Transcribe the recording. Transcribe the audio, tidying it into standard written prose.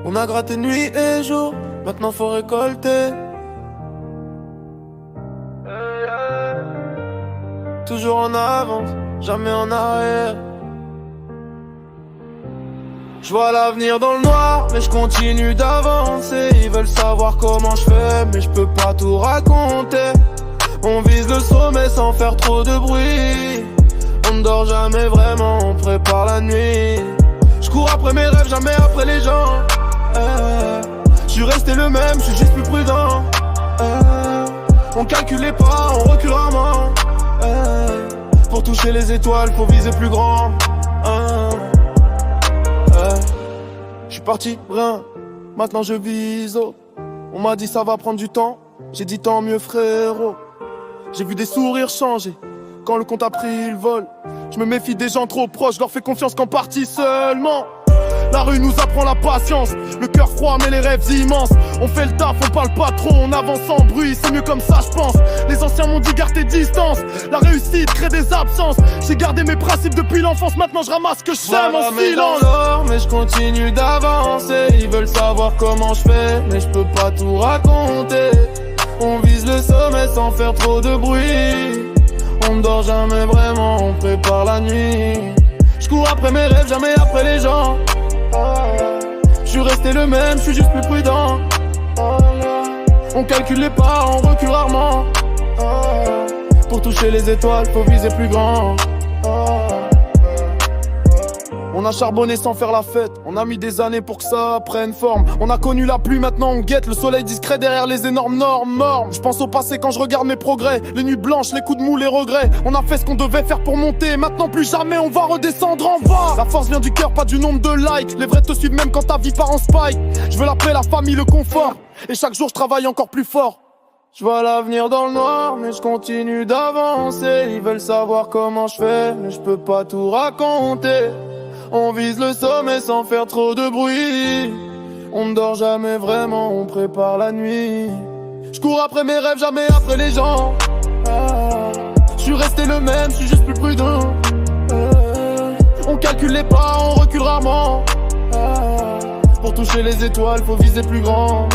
On a gratté nuit et jour, maintenant faut récolter. Toujours en avance, jamais en arrière. Je vois l'avenir dans le noir, mais je continue d'avancer. Ils veulent savoir comment je fais, mais je peux pas tout raconter. On vise le sommet sans faire trop de bruit. On ne dort jamais vraiment, on prépare la nuit. Je cours après mes rêves, jamais après les gens. Je suis resté le même, je suis juste plus prudent. On calcule les pas, on recule rarement. Pour toucher les étoiles, faut viser plus grand. Je suis parti, rien, maintenant je vise haut. On m'a dit ça va prendre du temps, j'ai dit tant mieux frérot. J'ai vu des sourires changer, quand le compte a pris le vol. Je me méfie des gens trop proches, je leur fais confiance qu'en partie seulement. La rue nous apprend la patience, le cœur froid mais les rêves immenses. On fait le taf, on parle pas trop, on avance sans bruit, c'est mieux comme ça je pense. Les anciens m'ont dit garde tes distances, la réussite crée des absences. J'ai gardé mes principes depuis l'enfance, maintenant je ramasse ce que j'aime en silence. Mais je continue d'avancer, ils veulent savoir comment je fais, mais je peux pas tout raconter. On vise le sommet sans faire trop de bruit. On ne dort jamais vraiment, on prépare la nuit. Je cours après mes rêves, jamais après les gens. Je suis resté le même, je suis juste plus prudent. On calcule les pas, on recule rarement. Pour toucher les étoiles, faut viser plus grand. On a charbonné sans faire la fête, on a mis des années pour que ça prenne forme. On a connu la pluie, maintenant on guette le soleil discret derrière les énormes normes. Je pense au passé quand je regarde mes progrès, les nuits blanches, les coups de mou, les regrets. On a fait ce qu'on devait faire pour monter, maintenant plus jamais on va redescendre en bas. La force vient du cœur, pas du nombre de likes. Les vrais te suivent même quand ta vie part en spike. Je veux la paix, la famille, le confort. Et chaque jour je travaille encore plus fort. Je vois l'avenir dans le noir, mais je continue d'avancer. Ils veulent savoir comment je fais, mais je peux pas tout raconter. On vise le sommet sans faire trop de bruit. On ne dort jamais vraiment, on prépare la nuit. Je cours après mes rêves, jamais après les gens. Je suis resté le même, je suis juste plus prudent. On calcule les pas, on recule rarement. Pour toucher les étoiles, faut viser plus grand.